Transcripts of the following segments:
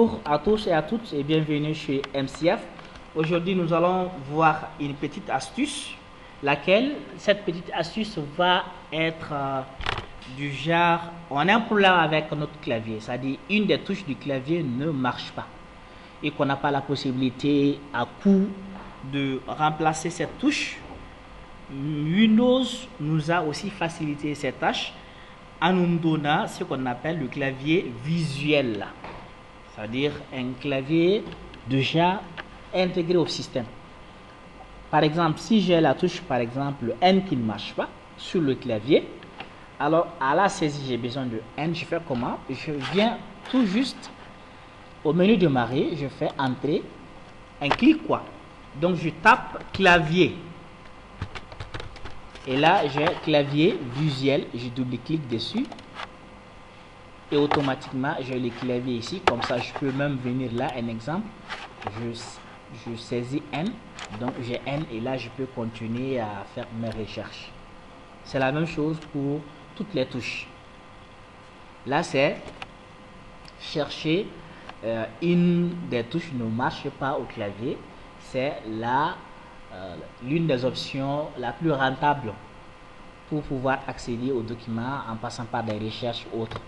Bonjour à tous et à toutes et bienvenue chez MCF. Aujourd'hui, nous allons voir une petite astuce, cette petite astuce va être du genre, on a un problème avec notre clavier, c'est-à-dire une des touches du clavier ne marche pas et qu'on n'a pas la possibilité à coup de remplacer cette touche. Windows nous a aussi facilité cette tâche en nous donnant ce qu'on appelle le clavier visuel, c'est-à-dire un clavier déjà intégré au système. Par exemple, si j'ai la touche par exemple le N qui ne marche pas sur le clavier, alors à la saisie j'ai besoin de N. Je fais comment? Je viens tout juste au menu démarrer, je fais entrer, un clic quoi. Donc je tape clavier. Et là, j'ai clavier visuel, je double-clique dessus et automatiquement, j'ai le clavier ici. Comme ça, je peux même venir là, un exemple. Je saisis N, donc j'ai N et là, je peux continuer à faire mes recherches. C'est la même chose pour toutes les touches. Là, c'est chercher une des touches ne marche pas au clavier. C'est là l'une des options la plus rentable pour pouvoir accéder aux documents en passant par des recherches autres.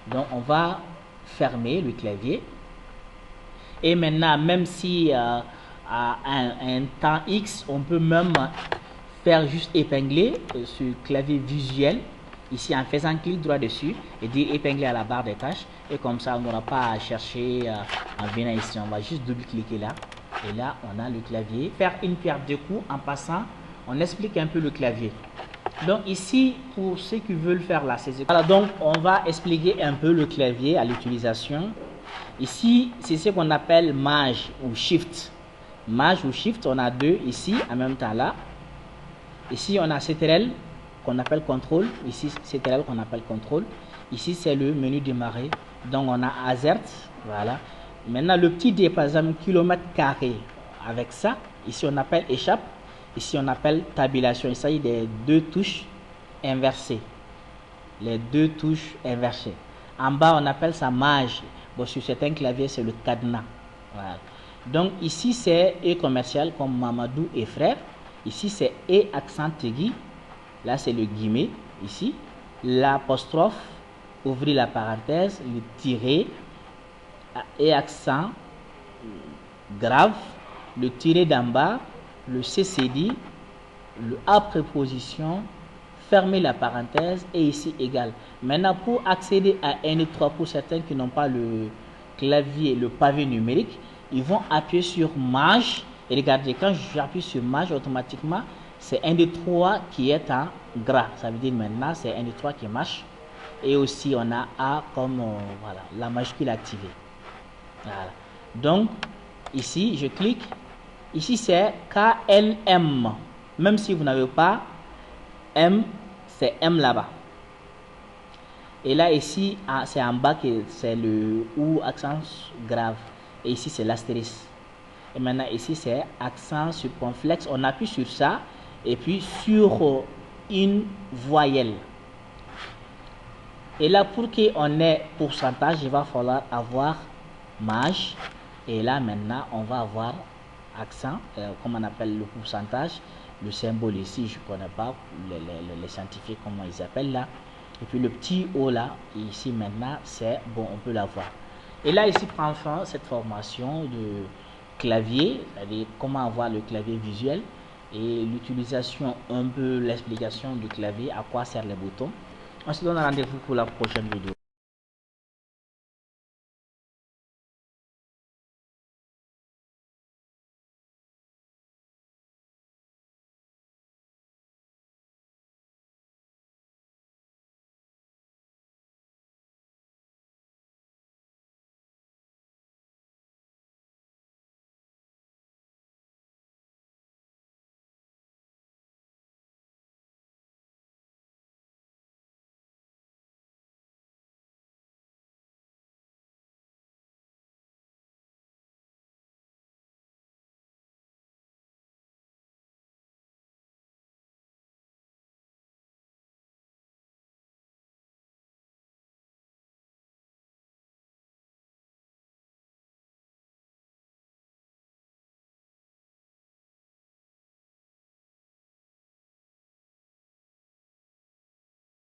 Donc on va fermer le clavier et maintenant même si à un temps X on peut même faire juste épingler ce clavier visuel ici en faisant clic droit dessus et dire épingler à la barre des tâches, et comme ça on n'aura pas à chercher en venant ici, on va juste double cliquer là. Et là, on a le clavier. Faire une pierre de coups en passant, on explique un peu le clavier. Donc ici, pour ceux qui veulent faire la saisie, voilà, donc on va expliquer un peu le clavier à l'utilisation. Ici, c'est ce qu'on appelle Maj ou Shift. Maj ou Shift, on a deux ici en même temps là. Ici, on a CTRL qu'on appelle contrôle. Ici, CTRL qu'on appelle contrôle. Ici, c'est le menu démarrer. Donc, on a Azert. Voilà. Maintenant, le petit D, par exemple, kilomètre carré. Avec ça, ici, on appelle échappe. Ici, on appelle tabulation. Il s'agit des deux touches inversées. Les deux touches inversées. En bas, on appelle ça Maj. Bon, sur certains claviers, c'est le cadenas. Voilà. Donc, ici, c'est E commercial comme Mamadou et frère. Ici, c'est E accent aigu. Là, c'est le guillemet. Ici, l'apostrophe, ouvrir la parenthèse, le tiret, et accent grave, le tiret d'en bas, le CCD, le A préposition, fermer la parenthèse et ici égal. Maintenant, pour accéder à N3, pour certains qui n'ont pas le clavier, le pavé numérique, ils vont appuyer sur Maj. Et regardez, quand j'appuie sur Maj, automatiquement, c'est 1, 2, 3 qui est en gras. Ça veut dire maintenant, c'est 1, 2, 3 qui marche. Et aussi, on a A comme voilà, la majuscule activée. Voilà. Donc, ici, je clique. Ici, c'est KLM. Même si vous n'avez pas M, c'est M là-bas. Et là, ici, c'est en bas que c'est le OU accent grave. Et ici, c'est l'astérisque. Et maintenant, ici, c'est accent circonflexe. On appuie sur ça. Et puis, sur une voyelle. Et là, pour qu'on ait pourcentage, il va falloir avoir Maj. Et là, maintenant, on va avoir accent, comme on appelle le pourcentage, le symbole ici, je ne connais pas, les scientifiques, comment ils appellent là. Et puis le petit O là, ici maintenant, c'est bon, on peut l'avoir. Et là, ici, prend fin cette formation de clavier, c'est-à-dire comment avoir le clavier visuel et l'utilisation, un peu l'explication du clavier, à quoi servent les boutons. On se donne rendez-vous pour la prochaine vidéo.